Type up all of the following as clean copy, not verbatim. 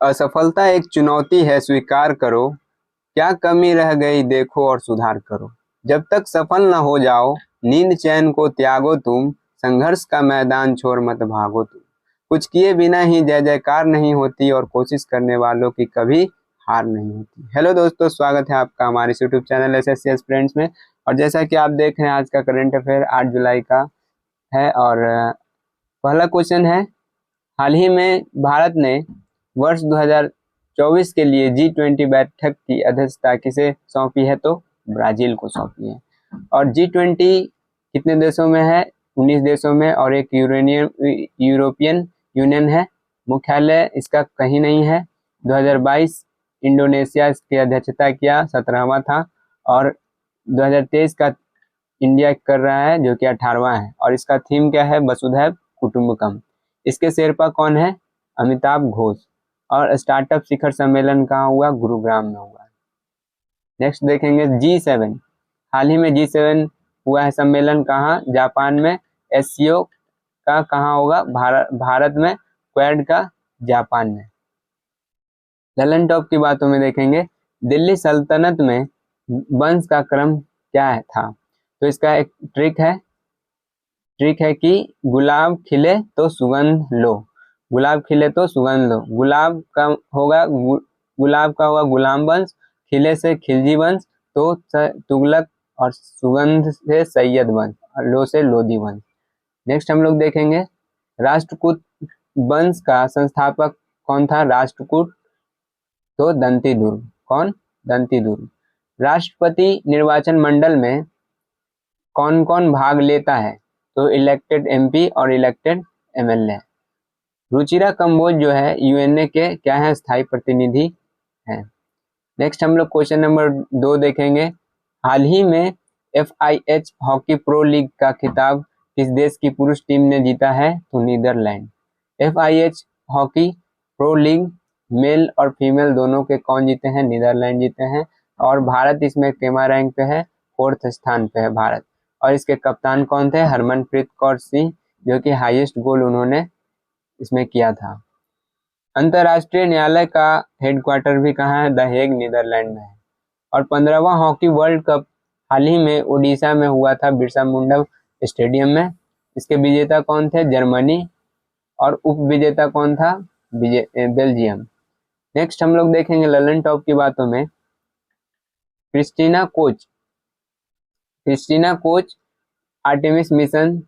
असफलता एक चुनौती है, स्वीकार करो। क्या कमी रह गई देखो और सुधार करो। जब तक सफल न हो जाओ, नींद चैन को त्यागो तुम। संघर्ष का मैदान छोड़ मत भागो तुम। कुछ किए बिना ही जय जयकार नहीं होती, और कोशिश करने वालों की कभी हार नहीं होती। हेलो दोस्तों, स्वागत है आपका हमारे यूट्यूब चैनल एसएससी एस्पिरेंट्स में। और जैसा कि आप देख रहे हैं, आज का करंट अफेयर 8 जुलाई का है। और पहला क्वेश्चन है, हाल ही में भारत ने वर्ष 2024 के लिए G20 बैठक की अध्यक्षता किसे सौंपी है? तो ब्राजील को सौंपी है। और G20 कितने देशों में है? 19 देशों में, और एक यूरोपियन यूनियन है। मुख्यालय इसका कहीं नहीं है। 2022 इंडोनेशिया इसकी अध्यक्षता किया, 17वां था। और 2023 का इंडिया कर रहा है, जो कि 18वां है। और इसका थीम क्या है? वसुधैव कुटुंबकम। इसके शेरपा कौन है? अमिताभ घोष। और स्टार्टअप शिखर सम्मेलन कहाँ हुआ? गुरुग्राम में हुआ। नेक्स्ट देखेंगे G7। हाल ही में G7 हुआ है सम्मेलन, कहाँ? जापान में। SCO का कहाँ होगा? भारत में। क्वाड का जापान में। ललन टॉप की बातों में देखेंगे, दिल्ली सल्तनत में वंश का क्रम क्या था? तो इसका एक ट्रिक है कि गुलाब खिले तो सुगंध लो। गुलाब खिले तो सुगंध लो। गुलाब का होगा गुलाम वंश, खिले से खिलजी वंश, तो तुगलक, और सुगंध से सैयद वंश, और लो से लोधी वंश। नेक्स्ट हम लोग देखेंगे, राष्ट्रकूट वंश का संस्थापक कौन था? राष्ट्रकूट, तो दंतीदुर्ग। कौन? दंतीदुर्ग। राष्ट्रपति निर्वाचन मंडल में कौन कौन भाग लेता है? तो इलेक्टेड MP और इलेक्टेड MLA। रुचिरा कंबोज जो है UNA के क्या है? स्थायी प्रतिनिधि है। नेक्स्ट हम लोग क्वेश्चन नंबर 2 देखेंगे, हाल ही में FIH हॉकी प्रो लीग का खिताब किस देश की पुरुष टीम ने जीता है? तो Netherlands. FIH hockey pro league male और फीमेल दोनों के कौन जीते हैं? नीदरलैंड जीते हैं। और भारत इसमें केमा रैंक पे है? 4th स्थान पे है भारत। और इसके कप्तान कौन थे? हरमनप्रीत कौर सिंह, जो कि हाईएस्ट गोल उन्होंने इसमें किया था। अंतर्राष्ट्रीय न्यायालय का हेडक्वार्टर भी कहाँ है? द हेग, नीदरलैंड में है। और 15वां हॉकी वर्ल्ड कप हाल ही में उड़ीसा में हुआ था, बिरसा मुंडा स्टेडियम में। इसके विजेता कौन थे? जर्मनी। और उप विजेता कौन था? बेल्जियम। नेक्स्ट हम लोग देखेंगे ललन टॉप की बातों में, क्रिस्टीना कोच आर्टेमिस मिशन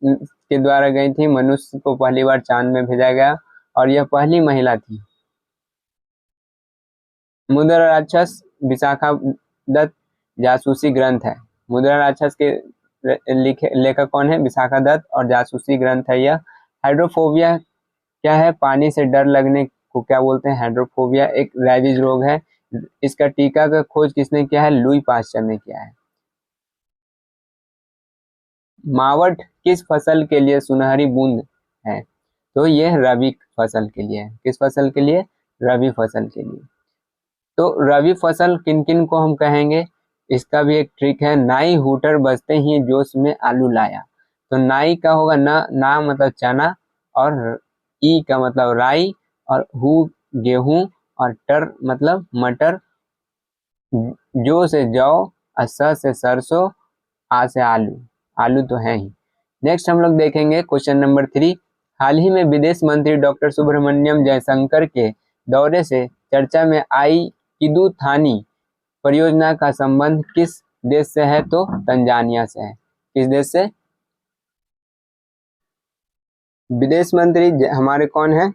के द्वारा गई थी। मनुष्य को पहली बार चांद में भेजा गया, और यह पहली महिला थी। मुद्रा राक्षस विशाखादत्त जासूसी ग्रंथ है। मुद्रा राक्षस के लेखक कौन है? विशाखादत्त, और जासूसी ग्रंथ है यह। हाइड्रोफोबिया क्या है? पानी से डर लगने को क्या बोलते हैं? हाइड्रोफोबिया एक रैबीज रोग है। इसका टीका का खोज किसने किया है? लुई पास्चर ने किया है। मावट किस फसल के लिए सुनहरी बूंद है? तो यह रबी फसल के लिए है। किस फसल के लिए? रबी फसल के लिए। तो रबी फसल किन किन को हम कहेंगे? इसका भी एक ट्रिक है, नाई हूटर बजते ही जोश में आलू लाया। तो नाई का होगा ना मतलब चना, और ई का मतलब राई, और हु गेहूं, और टर मतलब मटर, जो से जौ, और स से सरसों, आ से आलू तो है ही। नेक्स्ट हम लोग देखेंगे क्वेश्चन नंबर 3, हाल ही में विदेश मंत्री डॉक्टर सुब्रमण्यम जयशंकर के दौरे से चर्चा में आई किदुथानी परियोजना का संबंध किस देश से है? तो तंजानिया से है। किस देश से? विदेश मंत्री हमारे कौन है?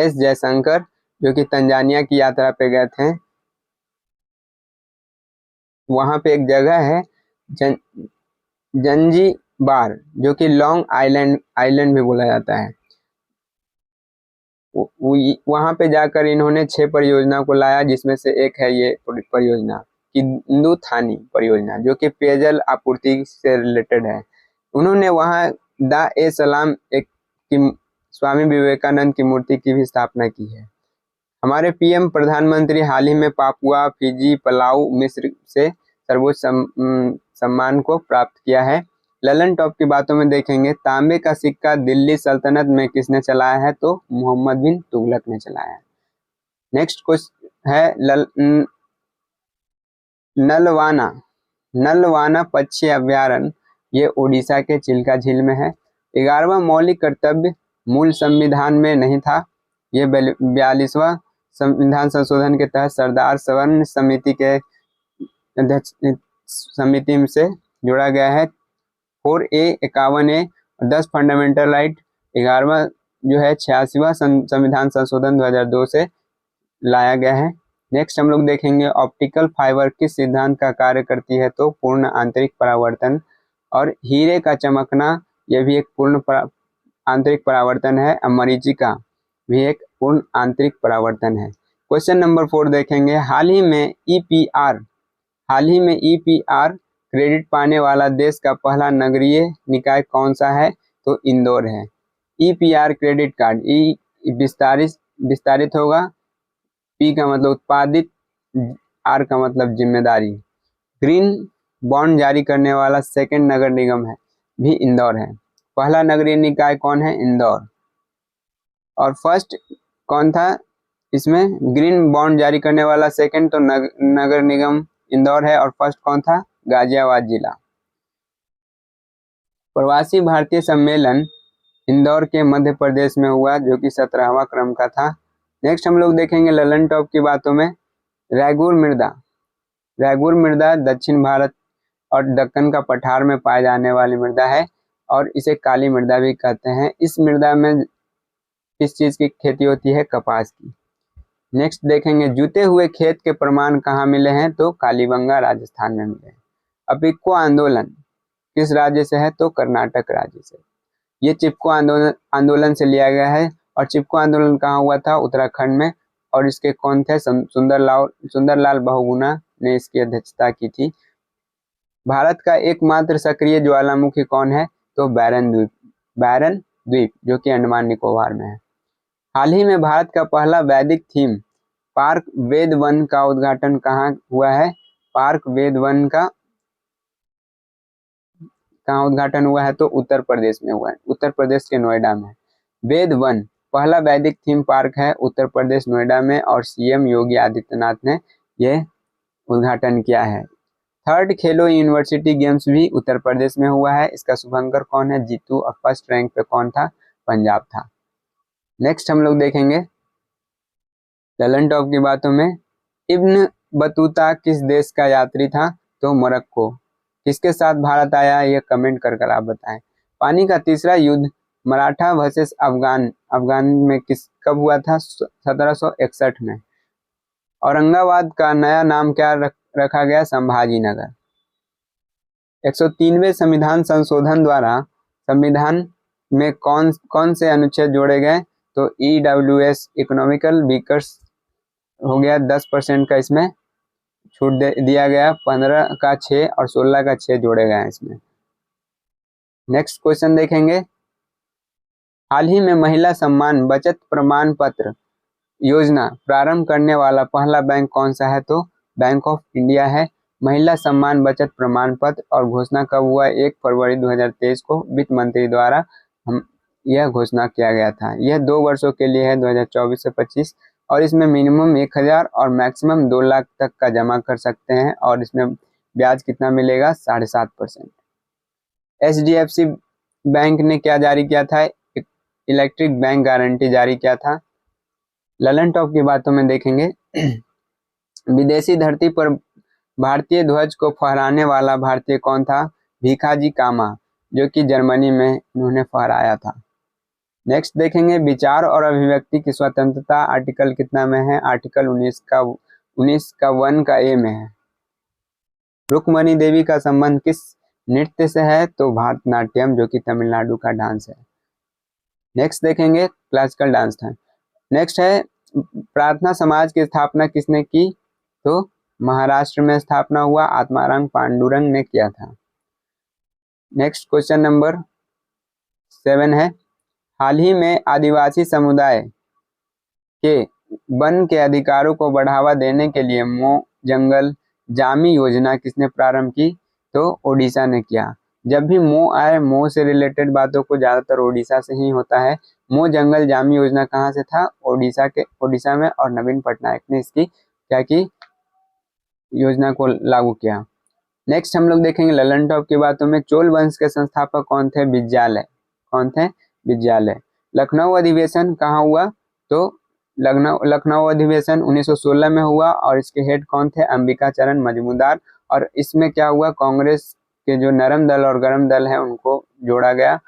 S जयशंकर, जो कि तंजानिया की यात्रा पे गए थे। वहां पे एक जगह है जंजीबार, जो कि लॉन्ग आइलैंड भी बोला जाता है। वहां पे जाकर इन्होंने 6 परियोजना को लाया, जिसमें से एक है ये परियोजना किदुथानी परियोजना, जो कि पेयजल आपूर्ति से रिलेटेड है। उन्होंने वहां दा ए सलाम एक स्वामी विवेकानंद की मूर्ति की भी स्थापना की है। हमारे PM प्रधानमंत्री हाल ही में पापुआ, फिजी, पलाऊ, मिस्र से सर्वोच्च सम्मान को प्राप्त किया है। ललन टॉप की बातों में देखेंगे, तांबे का सिक्का दिल्ली सल्तनत में किसने चलाया है? तो मोहम्मद बिन तुगलक ने चलाया है। नेक्स्ट क्वेश्चन है नलवाना पक्षी अभ्यारण्य, ये उड़ीसा के चिल्का झील में है। 11वां मौलिक कर्तव्य मूल संविधान में नहीं था, ये 42वां संविधान संशोधन के तहत सरदार सवर्ण समिति के अध्यक्ष समिति से जोड़ा गया है। 4A 51A 10 फंडामेंटल राइट 11वां जो है 86वां संविधान संशोधन 2002 से लाया गया है। नेक्स्ट हम लोग देखेंगे ऑप्टिकल फाइबर किस सिद्धांत का कार्य करती है, तो पूर्ण आंतरिक परावर्तन। और हीरे का चमकना यह भी एक पूर्ण आंतरिक परावर्तन है। मरीचिका भी एक पूर्ण आंतरिक परावर्तन है। क्वेश्चन नंबर 4 देखेंगे, हाल ही में ईपीआर क्रेडिट पाने वाला देश का पहला नगरीय निकाय कौन सा है, तो इंदौर है। ईपीआर क्रेडिट कार्ड, ई विस्तारित होगा, पी का मतलब उत्पादित, आर का मतलब जिम्मेदारी। ग्रीन बॉन्ड जारी करने वाला सेकंड नगर निगम है भी इंदौर है। पहला नगरीय निकाय कौन है, इंदौर। और फर्स्ट कौन था इसमें, ग्रीन बॉन्ड जारी करने वाला सेकंड तो नगर निगम इंदौर है, और फर्स्ट कौन था, गाजियाबाद जिला। प्रवासी भारतीय सम्मेलन इंदौर के मध्य प्रदेश में हुआ, जो कि 17वां क्रम का था। नेक्स्ट हम लोग देखेंगे ललन टॉप की बातों में, रैगुर मृदा दक्षिण भारत और दक्कन का पठार में पाए जाने वाली मृदा है, और इसे काली मृदा भी कहते हैं। इस मृदा में किस चीज की खेती होती है, कपास की। नेक्स्ट देखेंगे जूते हुए खेत के प्रमाण कहाँ मिले हैं, तो कालीबंगा राजस्थान में मिले हैं। अपिक्को आंदोलन किस राज्य से है, तो कर्नाटक राज्य से। ये चिपको आंदोलन से लिया गया है, और चिपको आंदोलन कहाँ हुआ था, उत्तराखंड में, और इसके कौन थे, सुंदरलाल बहुगुणा ने इसकी अध्यक्षता की थी। भारत का एकमात्र सक्रिय ज्वालामुखी कौन है, तो बैरन द्वीप जो कि अंडमान निकोबार में है। हाल ही में भारत का पहला वैदिक थीम पार्क वेद वन का उद्घाटन कहाँ हुआ है, पार्क वेद वन का कहाँ उद्घाटन हुआ है, तो उत्तर प्रदेश में हुआ है, उत्तर प्रदेश के नोएडा में। वेद वन पहला वैदिक थीम पार्क है उत्तर प्रदेश नोएडा में, और सीएम योगी आदित्यनाथ ने यह उद्घाटन किया है। थर्ड खेलो यूनिवर्सिटी गेम्स भी उत्तर प्रदेश में हुआ है, इसका शुभंकर कौन है, जीतू, और फर्स्ट रैंक पे कौन था, पंजाब था। नेक्स्ट हम लोग देखेंगे ललन टॉप की बातों में, इब्न बतूता किस देश का यात्री था, तो मोरक्को। किसके साथ भारत आया, यह कमेंट कर आप बताएं। पानी का तीसरा युद्ध मराठा वर्सेस अफगान में कब हुआ था, 1761 में। औरंगाबाद का नया नाम क्या रखा गया, संभाजी नगर। 103वें संविधान संशोधन द्वारा संविधान में कौन से अनुच्छेद जोड़े गए, तो EWS इकोनॉमिकल वीकर्स हो गया, 10% का इसमें छूट दिया गया, 15 का 6 और 16 का 6 जोड़े गए हैं इसमें। नेक्स्ट क्वेश्चन देखेंगे, हाल ही में महिला सम्मान बचत प्रमाण पत्र योजना प्रारंभ करने वाला पहला बैंक कौन सा है, तो बैंक ऑफ इंडिया है। महिला सम्मान बचत प्रमाण पत्र और घोषणा कब हुआ, 1 फरवरी 2023 को वित्त मंत्री द्वारा यह घोषणा किया गया था। यह 2 वर्षों के लिए है, 2024 से 25, और इसमें मिनिमम 1000 और मैक्सिमम 2 लाख तक का जमा कर सकते हैं, और इसमें ब्याज कितना मिलेगा, 7.5%। HDFC बैंक ने क्या जारी किया था, इलेक्ट्रिक बैंक गारंटी जारी किया था। ललन टॉप की बातों में देखेंगे विदेशी धरती पर भारतीय ध्वज को फहराने वाला भारतीय कौन था, भीखाजी कामा, जो कि जर्मनी में उन्होंने फहराया था। नेक्स्ट देखेंगे विचार और अभिव्यक्ति की स्वतंत्रता आर्टिकल कितना में है, आर्टिकल 19 का 1 का ए में है। रुक्मणी देवी का संबंध किस नृत्य से है, तो भारतनाट्यम, जो कि तमिलनाडु का डांस है। नेक्स्ट देखेंगे क्लासिकल डांस था। नेक्स्ट है प्रार्थना समाज की स्थापना किसने की, तो महाराष्ट्र में स्थापना हुआ, आत्माराम पांडुरंग ने किया था। नेक्स्ट क्वेश्चन नंबर 7 है, हाल ही में आदिवासी समुदाय के वन के अधिकारों को बढ़ावा देने के लिए मो जंगल जामी योजना किसने प्रारंभ की, तो ओडिशा ने किया। जब भी मो आए, मो से रिलेटेड बातों को ज़्यादातर ओडिशा से ही होता है। मो जंगल जामी योजना कहाँ से था? ओडिशा में, और नवीन पटनायक ने इसकी क्या की, योजना को लागू किया। नेक्स्ट हम लोग देखेंगे ललन टॉप की बातों में, चोल वंश के संस्थापक कौन थे? विज्यालय। कौन थे? विज्यालय। लखनऊ अधिवेशन कहाँ हुआ? तो लखनऊ अधिवेशन 1916 में हुआ, और इसके हेड कौन थे? अंबिका चरण मजूमदार। और इसमें क्या हुआ? कांग्रेस के जो नरम दल और गरम दल है उनको जोड़ा गया,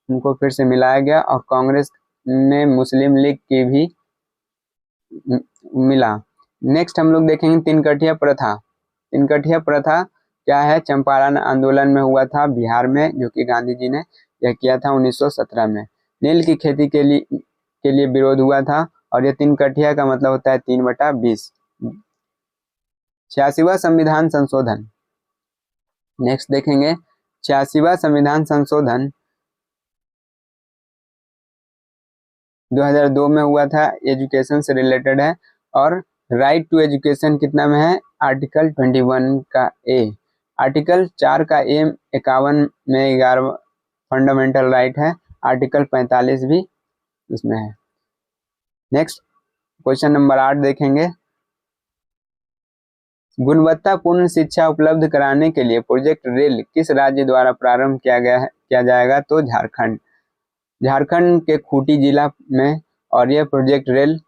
उनको फिर से मिलाया गया, और कांग्रेस ने मुस्लिम लीग की भी मिला। नेक्स्ट हम लोग देखेंगे तिनकठिया प्रथा। तिनकठिया प्रथा क्या है? चंपारण आंदोलन में हुआ था बिहार में, जो कि गांधी जी ने यह किया था 1917 में। नील की खेती के लिए विरोध हुआ था, और यह तिनकठिया का मतलब होता है 3/20। 86वां संविधान संशोधन। नेक्स्ट देखेंगे 86वां संविधान संशोधन 2002 में हुआ था, एजुकेशन से रिलेटेड है। और राइट टू एजुकेशन कितना में है? आर्टिकल 21 का ए। आर्टिकल 4 का ए 51 में 11 फंडामेंटल राइट है। आर्टिकल 45 भी इसमें है। नेक्स्ट क्वेश्चन नंबर 8 देखेंगे, गुणवत्तापूर्ण शिक्षा उपलब्ध कराने के लिए प्रोजेक्ट रेल किस राज्य द्वारा प्रारंभ किया जाएगा? तो झारखंड। झारखंड के खूंटी जिला में, और यह प्रोजेक्ट रेल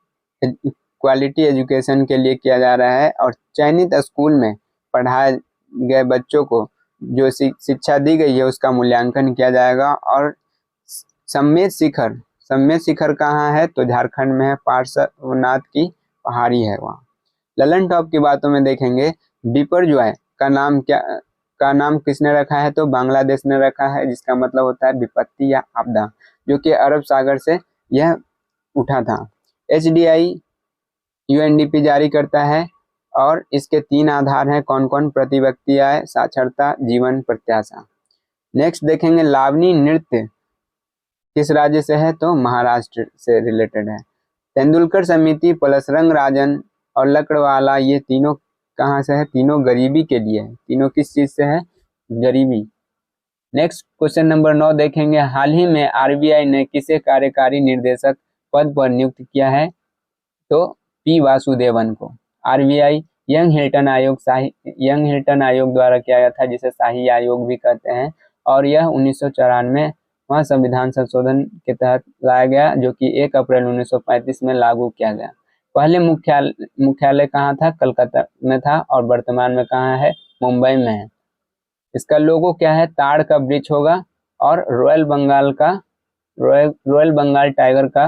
क्वालिटी एजुकेशन के लिए किया जा रहा है। और चयनित स्कूल में पढ़ाए गए बच्चों को जो शिक्षा दी गई है उसका मूल्यांकन किया जाएगा। और सम्मेद शिखर कहाँ है? तो झारखंड में है, पार्श्वनाथ की पहाड़ी है वहाँ। ललन टॉप की बातों में देखेंगे, बिपरजॉय का नाम किसने रखा है? तो बांग्लादेश ने रखा है, जिसका मतलब होता है विपत्ति या आपदा, जो कि अरब सागर से यह उठा था। HDI UNDP जारी करता है, और इसके 3 आधार हैं, कौन कौन? प्रति व्यक्ति आय, साक्षरता, जीवन प्रत्याशा। नेक्स्ट देखेंगे लावनी नृत्य किस राज्य से है? तो महाराष्ट्र से रिलेटेड है। तेंदुलकर समिति, पलसरंग राजन और लकड़वाला, ये तीनों कहाँ से है? तीनों गरीबी के लिए है। तीनों किस चीज से है? गरीबी। नेक्स्ट क्वेश्चन नंबर 9 देखेंगे, हाल ही में RBI ने किसे कार्यकारी निर्देशक पद पर नियुक्त किया है? तो P वासुदेवन को। RBI यंग हिल्टन आयोग द्वारा किया गया था, जिसे शाही आयोग भी कहते हैं। और यह 1994 वहाँ संविधान संशोधन के तहत लाया गया, जो कि 1 अप्रैल 1935 में लागू किया गया। पहले मुख्यालय कहाँ था? कलकत्ता में था, और वर्तमान में कहाँ है? मुंबई में है। इसका लोगो क्या है? ताड़ का वृक्ष होगा, और रॉयल बंगाल टाइगर का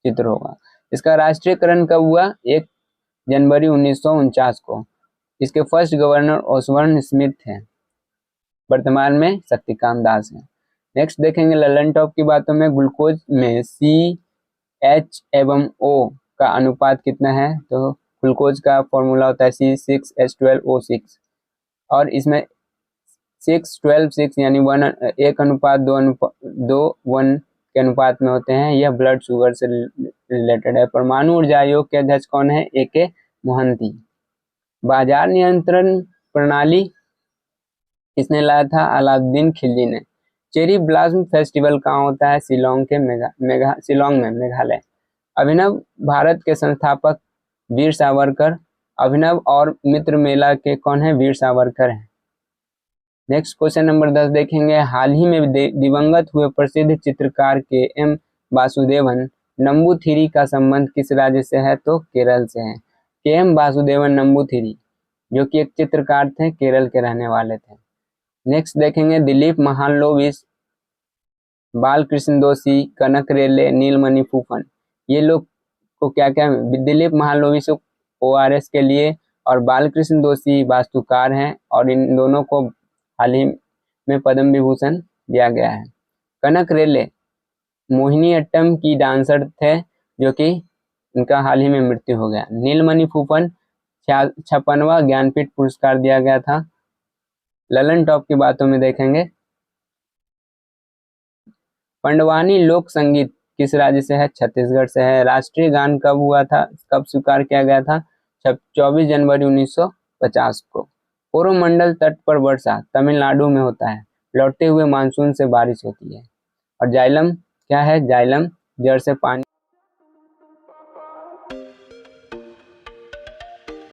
चित्र होगा। इसका राष्ट्रीयकरण कब हुआ? 1 जनवरी 1949 को। इसके फर्स्ट गवर्नर ओसबर्न स्मिथ हैं, वर्तमान में शक्तिकांत दास हैं। नेक्स्ट देखेंगे ललन टॉप की बातों में, ग्लूकोज में CH एवं O का अनुपात कितना है? तो ग्लूकोज का फॉर्मूला होता है C6H12O6, और इसमें 6:12:6 यानी 1:2:1 के अनुपात में होते हैं। यह ब्लड शुगर से रिलेटेड है। परमाणु ऊर्जा आयोग के अध्यक्ष कौन है? AK मोहंती। बाजार नियंत्रण प्रणाली किसने लाया था? अलाउद्दीन खिलजी ने। चेरी ब्लॉसम फेस्टिवल कहाँ होता है? शिलोंग में, मेघालय। अभिनव भारत के संस्थापक वीर सावरकर। अभिनव और मित्र मेला के कौन है? वीर सावरकर हैं। नेक्स्ट क्वेश्चन नंबर 10 देखेंगे, हाल ही में दिवंगत हुए प्रसिद्ध चित्रकार KM वासुदेवन नंबूथिरी का संबंध किस राज्य से है? तो केरल से है। KM वासुदेवन नंबूथिरी, जो कि एक चित्रकार थे, केरल के रहने वाले थे। नेक्स्ट देखेंगे दिलीप महालनोबिस, बालकृष्ण दोषी, कनक रेले, नीलमणि फूफन, ये लोग को क्या क्या? दिलीप महालनोबिस ORS के लिए, और बालकृष्ण दोषी वास्तुकार हैं, और इन दोनों को हाल ही में पद्म विभूषण दिया गया है। कनक रेले मोहिनीअट्टम की डांसर थे, जो कि उनका हाल ही में मृत्यु हो गया। नीलमणि फूफन 56वां ज्ञानपीठ पुरस्कार दिया गया था। ललन टॉप की बातों में देखेंगे, पंडवानी लोक संगीत किस राज्य से है? छत्तीसगढ़ से है। राष्ट्रीय गान कब हुआ था? कब स्वीकार किया गया था? 24 जनवरी 1950 को। कोरोमंडल तट पर वर्षा तमिलनाडु में होता है। लौटते हुए मानसून से बारिश होती है। और जाइलम क्या है? जाइलम जड़ से पानी